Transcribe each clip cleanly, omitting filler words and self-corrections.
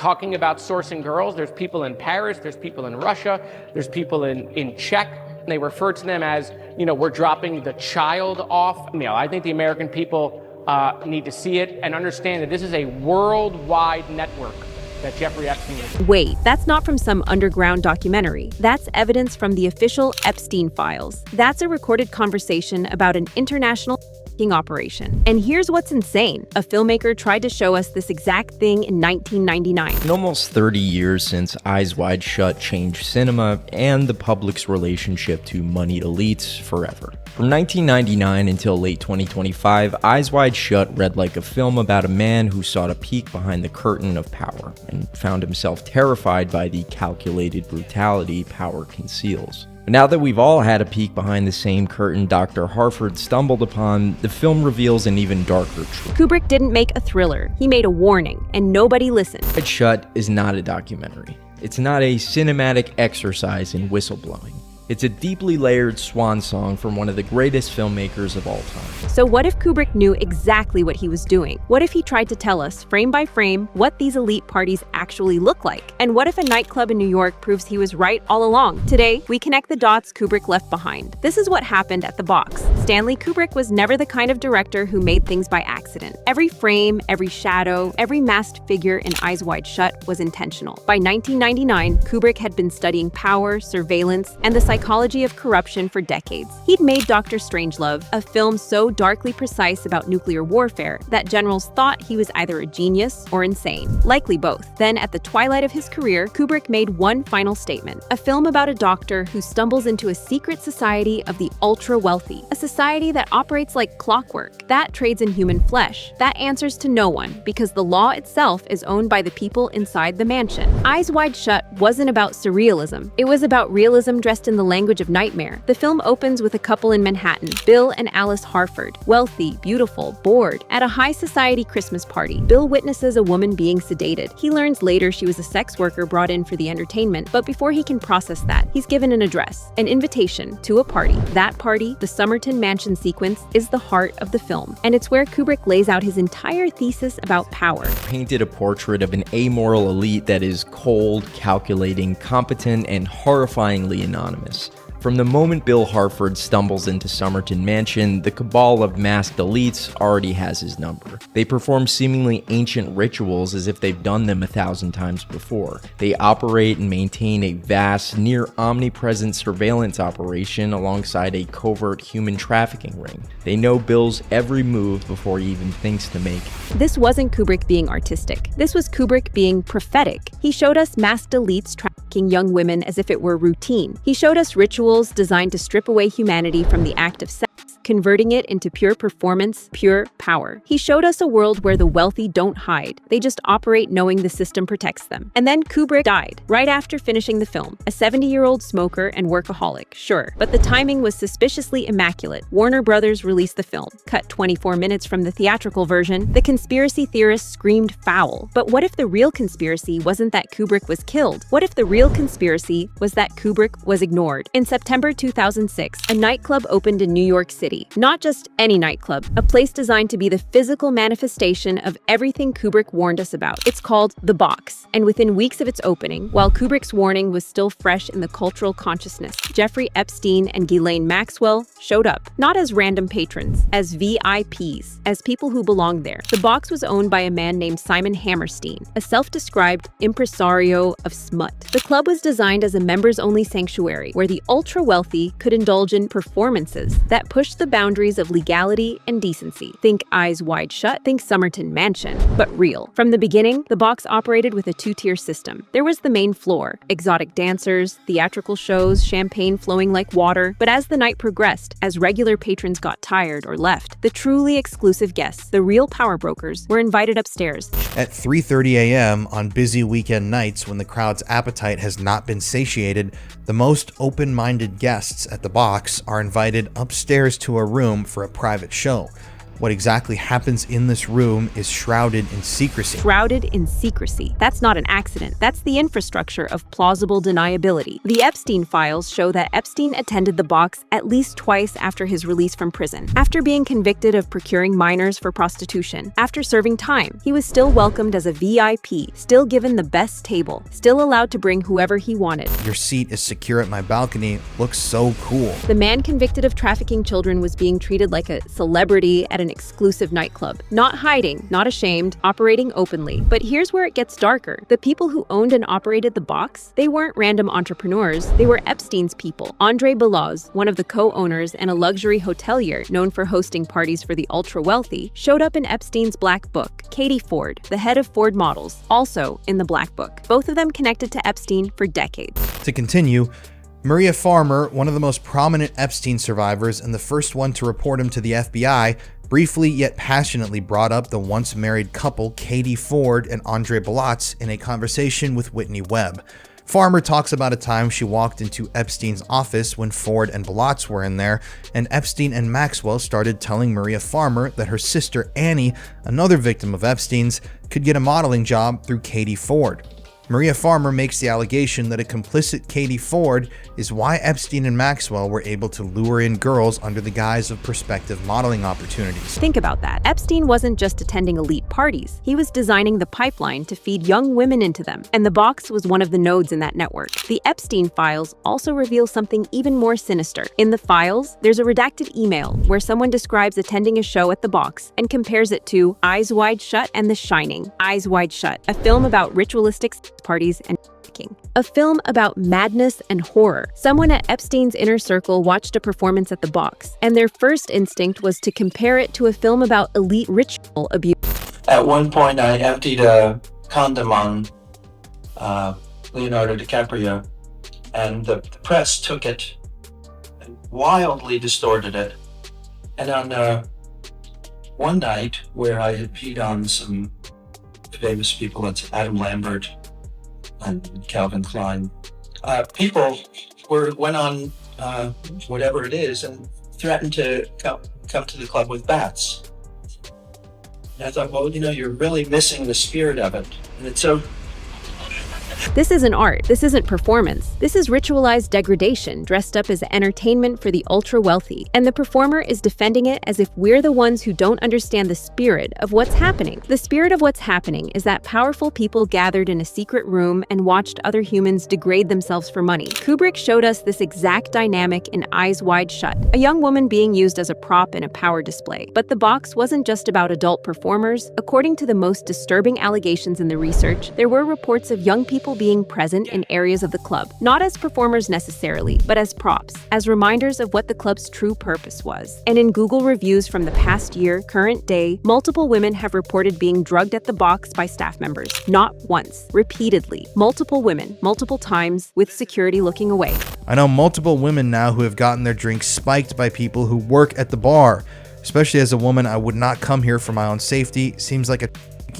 talking about sourcing girls. There's people in Paris, there's people in Russia, there's people in Czech. They refer to them as, we're dropping the child off. I think the American people need to see it and understand that this is a worldwide network that Jeffrey Epstein is. Wait, that's not from some underground documentary. That's evidence from the official Epstein files. That's a recorded conversation about an international operation. And here's what's insane. A filmmaker tried to show us this exact thing in 1999. In almost 30 years since Eyes Wide Shut changed cinema and the public's relationship to moneyed elites forever. From 1999 until late 2025, Eyes Wide Shut read like a film about a man who sought a peek behind the curtain of power and found himself terrified by the calculated brutality power conceals. But now that we've all had a peek behind the same curtain Dr. Harford stumbled upon, the film reveals an even darker truth. Kubrick didn't make a thriller. He made a warning, and nobody listened. Wide Shut is not a documentary. It's not a cinematic exercise in whistleblowing. It's a deeply layered swan song from one of the greatest filmmakers of all time. So what if Kubrick knew exactly what he was doing? What if he tried to tell us, frame by frame, what these elite parties actually look like? And what if a nightclub in New York proves he was right all along? Today, we connect the dots Kubrick left behind. This is what happened at the box. Stanley Kubrick was never the kind of director who made things by accident. Every frame, every shadow, every masked figure in Eyes Wide Shut was intentional. By 1999, Kubrick had been studying power, surveillance, and the psychology of corruption for decades. He'd made Dr. Strangelove, a film so darkly precise about nuclear warfare that generals thought he was either a genius or insane, likely both. Then, at the twilight of his career, Kubrick made one final statement, a film about a doctor who stumbles into a secret society of the ultra-wealthy, a society that operates like clockwork, that trades in human flesh, that answers to no one because the law itself is owned by the people inside the mansion. Eyes Wide Shut wasn't about surrealism. It was about realism dressed in the language of nightmare. The film opens with a couple in Manhattan, Bill and Alice Harford, wealthy, beautiful, bored. At a high society Christmas party, Bill witnesses a woman being sedated. He learns later she was a sex worker brought in for the entertainment, but before he can process that, he's given an address, an invitation to a party. That party, the Somerton Mansion sequence, is the heart of the film, and it's where Kubrick lays out his entire thesis about power. Painted a portrait of an amoral elite that is cold, calculating, competent, and horrifyingly anonymous. From the moment Bill Harford stumbles into Somerton Mansion, the cabal of masked elites already has his number. They perform seemingly ancient rituals as if they've done them 1,000 times before. They operate and maintain a vast, near omnipresent surveillance operation alongside a covert human trafficking ring. They know Bill's every move before he even thinks to make it. This wasn't Kubrick being artistic. This was Kubrick being prophetic. He showed us masked elites trafficking young women as if it were routine. He showed us rituals designed to strip away humanity from the act of sex, converting it into pure performance, pure power. He showed us a world where the wealthy don't hide. They just operate knowing the system protects them. And then Kubrick died, right after finishing the film. A 70-year-old smoker and workaholic, sure. But the timing was suspiciously immaculate. Warner Brothers released the film. Cut 24 minutes from the theatrical version, the conspiracy theorists screamed foul. But what if the real conspiracy wasn't that Kubrick was killed? What if the real conspiracy was that Kubrick was ignored? In September 2006, a nightclub opened in New York City. Not just any nightclub, a place designed to be the physical manifestation of everything Kubrick warned us about. It's called The Box, and within weeks of its opening, while Kubrick's warning was still fresh in the cultural consciousness, Jeffrey Epstein and Ghislaine Maxwell showed up, not as random patrons, as VIPs, as people who belonged there. The Box was owned by a man named Simon Hammerstein, a self-described impresario of smut. The club was designed as a members-only sanctuary where the ultra-wealthy could indulge in performances that pushed the boundaries of legality and decency. Think Eyes Wide Shut, think Somerton Mansion, but real. From the beginning, the Box operated with a two-tier system. There was the main floor, exotic dancers, theatrical shows, champagne flowing like water. But as the night progressed, as regular patrons got tired or left, the truly exclusive guests, the real power brokers, were invited upstairs. At 3:30 a.m. on busy weekend nights when the crowd's appetite has not been satiated, the most open-minded guests at the Box are invited upstairs to a room for a private show. What exactly happens in this room is shrouded in secrecy. Shrouded in secrecy. That's not an accident. That's the infrastructure of plausible deniability. The Epstein files show that Epstein attended the box at least twice after his release from prison. After being convicted of procuring minors for prostitution, after serving time, he was still welcomed as a VIP, still given the best table, still allowed to bring whoever he wanted. Your seat is secure at my balcony looks so cool. The man convicted of trafficking children was being treated like a celebrity at an exclusive nightclub. Not hiding, not ashamed, operating openly. But here's where it gets darker. The people who owned and operated the box, they weren't random entrepreneurs, they were Epstein's people. Andre Belaz, one of the co-owners and a luxury hotelier known for hosting parties for the ultra-wealthy, showed up in Epstein's black book. Katie Ford, the head of Ford Models, also in the black book. Both of them connected to Epstein for decades. To continue, Maria Farmer, one of the most prominent Epstein survivors and the first one to report him to the FBI, briefly yet passionately brought up the once married couple Katie Ford and Andre Belaz in a conversation with Whitney Webb. Farmer talks about a time she walked into Epstein's office when Ford and Belaz were in there, and Epstein and Maxwell started telling Maria Farmer that her sister Annie, another victim of Epstein's, could get a modeling job through Katie Ford. Maria Farmer makes the allegation that a complicit Katie Ford is why Epstein and Maxwell were able to lure in girls under the guise of prospective modeling opportunities. Think about that. Epstein wasn't just attending elite parties. He was designing the pipeline to feed young women into them, and the box was one of the nodes in that network. The Epstein files also reveal something even more sinister. In the files, there's a redacted email where someone describes attending a show at the box and compares it to Eyes Wide Shut and The Shining. Eyes Wide Shut, a film about ritualistic parties and trafficking. A film about madness and horror. Someone at Epstein's inner circle watched a performance at the box, and their first instinct was to compare it to a film about elite ritual abuse. At one point, I emptied a condom on Leonardo DiCaprio, and the press took it and wildly distorted it. And on one night where I had peed on some famous people, that's Adam Lambert and Calvin Klein, people went on whatever it is and threatened to come to the club with bats. And I thought, well, you're really missing the spirit of it. And it's so... This isn't art. This isn't performance. This is ritualized degradation dressed up as entertainment for the ultra-wealthy. And the performer is defending it as if we're the ones who don't understand the spirit of what's happening. The spirit of what's happening is that powerful people gathered in a secret room and watched other humans degrade themselves for money. Kubrick showed us this exact dynamic in Eyes Wide Shut, a young woman being used as a prop in a power display. But the box wasn't just about adult performers. According to the most disturbing allegations in the research, there were reports of young people being present in areas of the club, not as performers necessarily, but as props, as reminders of what the club's true purpose was. And in Google reviews from the past year, current day, multiple women have reported being drugged at the box by staff members. Not once, repeatedly. Multiple women, multiple times, with security looking away. I know multiple women now who have gotten their drinks spiked by people who work at the bar. Especially as a woman, I would not come here for my own safety. Seems like a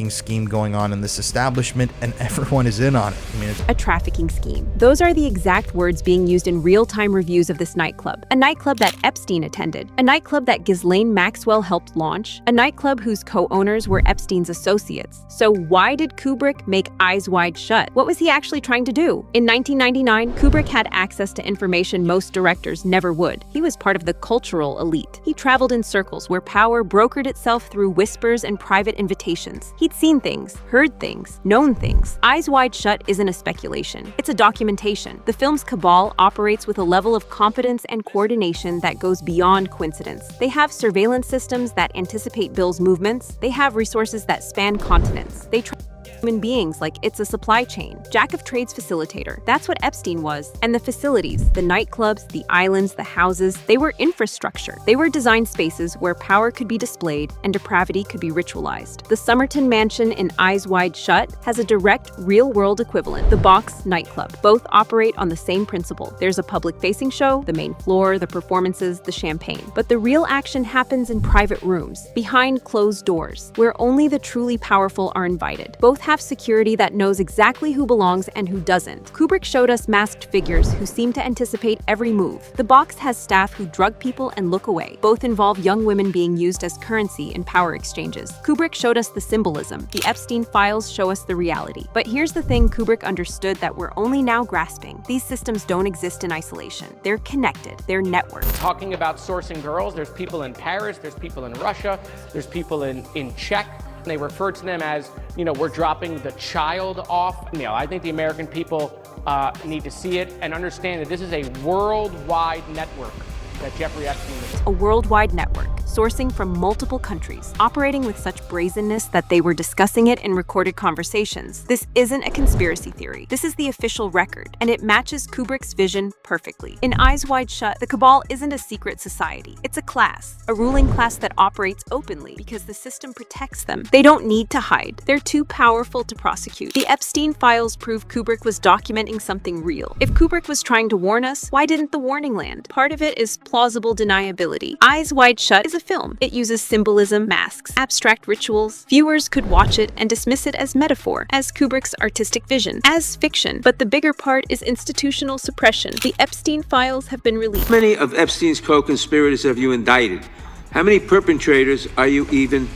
scheme going on in this establishment, and everyone is in on it. A trafficking scheme. Those are the exact words being used in real-time reviews of this nightclub. A nightclub that Epstein attended. A nightclub that Ghislaine Maxwell helped launch. A nightclub whose co-owners were Epstein's associates. So why did Kubrick make Eyes Wide Shut? What was he actually trying to do? In 1999, Kubrick had access to information most directors never would. He was part of the cultural elite. He traveled in circles where power brokered itself through whispers and private invitations. He'd seen things, heard things, known things. Eyes Wide Shut isn't a speculation. It's a documentation. The film's cabal operates with a level of competence and coordination that goes beyond coincidence. They have surveillance systems that anticipate Bill's movements. They have resources that span continents. They track human beings like it's a supply chain. Jack of trades facilitator. That's what Epstein was. And the facilities, the nightclubs, the islands, the houses, they were infrastructure. They were designed spaces where power could be displayed and depravity could be ritualized. The Somerton Mansion in Eyes Wide Shut has a direct, real-world equivalent, the Box nightclub. Both operate on the same principle. There's a public-facing show, the main floor, the performances, the champagne. But the real action happens in private rooms, behind closed doors, where only the truly powerful are invited. Both have have security that knows exactly who belongs and who doesn't. Kubrick showed us masked figures who seem to anticipate every move. The box has staff who drug people and look away. Both involve young women being used as currency in power exchanges. Kubrick showed us the symbolism. The Epstein files show us the reality. But here's the thing Kubrick understood that we're only now grasping. These systems don't exist in isolation. They're connected. They're networked. Talking about sourcing girls, there's people in Paris, there's people in Russia, there's people in Czech. They refer to them as, we're dropping the child off. I think the American people need to see it and understand that this is a worldwide network that Jeffrey Epstein is. A worldwide network, sourcing from multiple countries, operating with such brazenness that they were discussing it in recorded conversations. This isn't a conspiracy theory. This is the official record, and it matches Kubrick's vision perfectly. In Eyes Wide Shut, the cabal isn't a secret society. It's a class, a ruling class that operates openly because the system protects them. They don't need to hide. They're too powerful to prosecute. The Epstein files prove Kubrick was documenting something real. If Kubrick was trying to warn us, why didn't the warning land? Part of it is plausible deniability. Eyes Wide Shut is a film. It uses symbolism, masks, abstract rituals. Viewers could watch it and dismiss it as metaphor, as Kubrick's artistic vision, as fiction. But the bigger part is institutional suppression. The Epstein files have been released. How many of Epstein's co-conspirators have you indicted? How many perpetrators are you even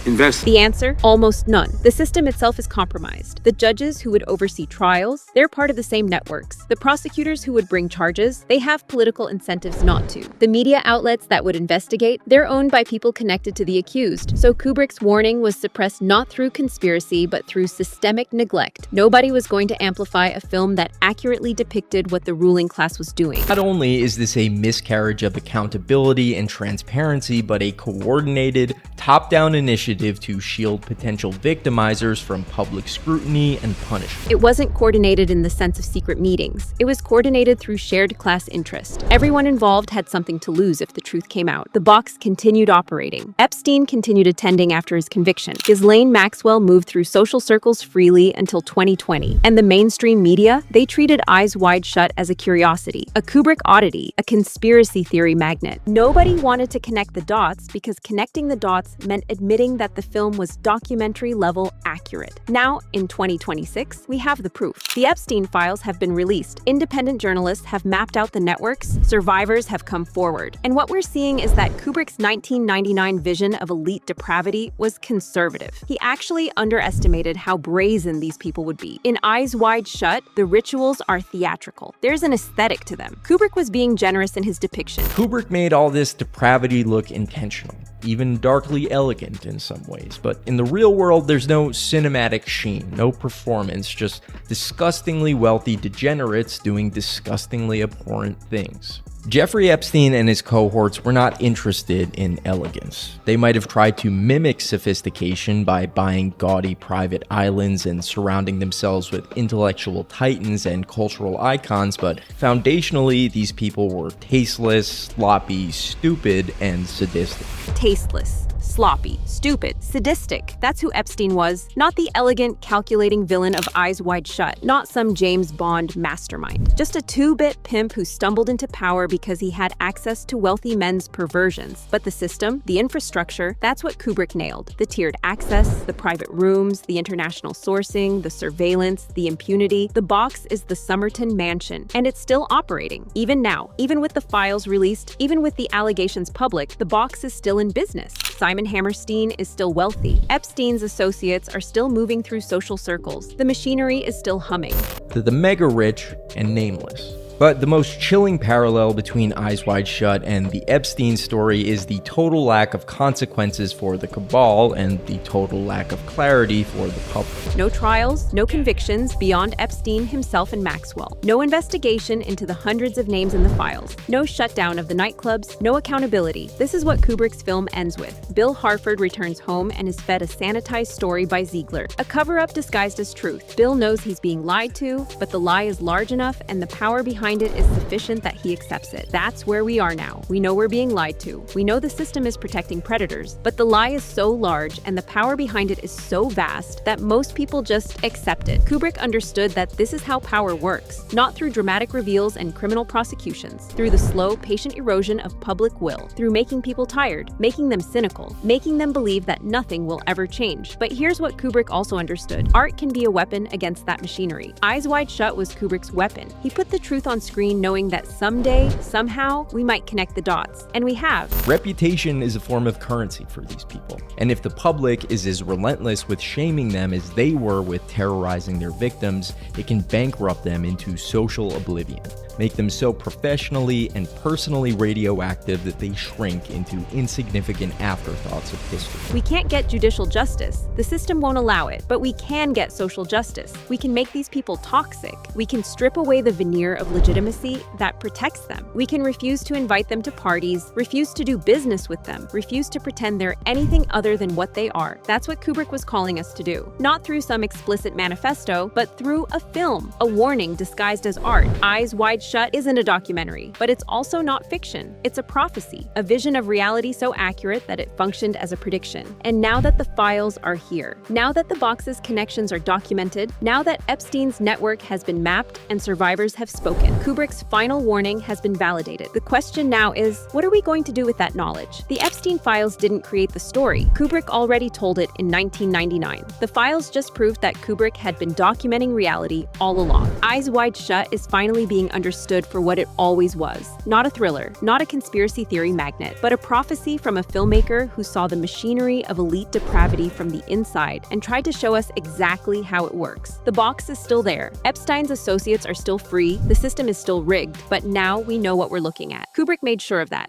investigating? The answer? Almost none. The system itself is compromised. The judges who would oversee trials, they're part of the same networks. The prosecutors who would bring charges, they have political incentives not to. The media outlets that would investigate, they're owned by people connected to the accused. So Kubrick's warning was suppressed not through conspiracy, but through systemic neglect. Nobody was going to amplify a film that accurately depicted what the ruling class was doing. Not only is this a miscarriage of accountability and transparency, but a coordinated, top-down initiative to shield potential victimizers from public scrutiny and punishment. It wasn't coordinated in the sense of secret meetings. It was coordinated through shared class interest. Everyone involved had something to lose if the truth came out. The box continued operating. Epstein continued attending after his conviction. Ghislaine Maxwell moved through social circles freely until 2020. And the mainstream media, they treated Eyes Wide Shut as a curiosity, a Kubrick oddity, a conspiracy theory magnet. Nobody wanted to connect the dots because connecting the dots meant admitting that the film was documentary-level accurate. Now, in 2026, we have the proof. The Epstein files have been released. Independent journalists have mapped out the networks. Survivors have come forward. And what we're seeing is that Kubrick's 1999 vision of elite depravity was conservative. He actually underestimated how brazen these people would be. In Eyes Wide Shut, the rituals are theatrical. There's an aesthetic to them. Kubrick was being generous in his depiction. Kubrick made all this depravity look intentional, even darkly elegant in some ways, but in the real world there's no cinematic sheen, no performance, just disgustingly wealthy degenerates doing disgustingly abhorrent things. Jeffrey Epstein and his cohorts were not interested in elegance. They might have tried to mimic sophistication by buying gaudy private islands and surrounding themselves with intellectual titans and cultural icons, but foundationally, these people were tasteless, sloppy, stupid, and sadistic. Tasteless, sloppy, stupid, sadistic. That's who Epstein was. Not the elegant, calculating villain of Eyes Wide Shut. Not some James Bond mastermind. Just a two-bit pimp who stumbled into power because he had access to wealthy men's perversions. But the system, the infrastructure, that's what Kubrick nailed. The tiered access, the private rooms, the international sourcing, the surveillance, the impunity. The box is the Somerton mansion, and it's still operating. Even now, even with the files released, even with the allegations public, the box is still in business. Simon Hammerstein is still wealthy. Epstein's associates are still moving through social circles. The machinery is still humming. The mega rich and nameless. But the most chilling parallel between Eyes Wide Shut and the Epstein story is the total lack of consequences for the cabal and the total lack of clarity for the public. No trials, no convictions beyond Epstein himself and Maxwell. No investigation into the hundreds of names in the files. No shutdown of the nightclubs, no accountability. This is what Kubrick's film ends with. Bill Harford returns home and is fed a sanitized story by Ziegler. A cover-up disguised as truth. Bill knows he's being lied to, but the lie is large enough and the power behind behind it is sufficient that he accepts it. That's where we are now. We know we're being lied to. We know the system is protecting predators, but the lie is so large and the power behind it is so vast that most people just accept it. Kubrick understood that this is how power works, not through dramatic reveals and criminal prosecutions, through the slow, patient erosion of public will, through making people tired, making them cynical, making them believe that nothing will ever change. But here's what Kubrick also understood. Art can be a weapon against that machinery. Eyes Wide Shut was Kubrick's weapon. He put the truth on screen knowing that someday, somehow, we might connect the dots. And we have. Reputation is a form of currency for these people. And if the public is as relentless with shaming them as they were with terrorizing their victims, it can bankrupt them into social oblivion, make them so professionally and personally radioactive that they shrink into insignificant afterthoughts of history. We can't get judicial justice. The system won't allow it, but we can get social justice. We can make these people toxic. We can strip away the veneer of legitimacy that protects them. We can refuse to invite them to parties, refuse to do business with them, refuse to pretend they're anything other than what they are. That's what Kubrick was calling us to do. Not through some explicit manifesto, but through a film, a warning disguised as art. Eyes Wide Shut isn't a documentary, but it's also not fiction. It's a prophecy, a vision of reality so accurate that it functioned as a prediction. And now that the files are here, now that the box's connections are documented, now that Epstein's network has been mapped and survivors have spoken, Kubrick's final warning has been validated. The question now is, what are we going to do with that knowledge? The Epstein files didn't create the story. Kubrick already told it in 1999. The files just proved that Kubrick had been documenting reality all along. Eyes Wide Shut is finally being understood for what it always was. Not a thriller, not a conspiracy theory magnet, but a prophecy from a filmmaker who saw the machinery of elite depravity from the inside and tried to show us exactly how it works. The box is still there. Epstein's associates are still free. The system is still rigged, but now we know what we're looking at. Kubrick made sure of that.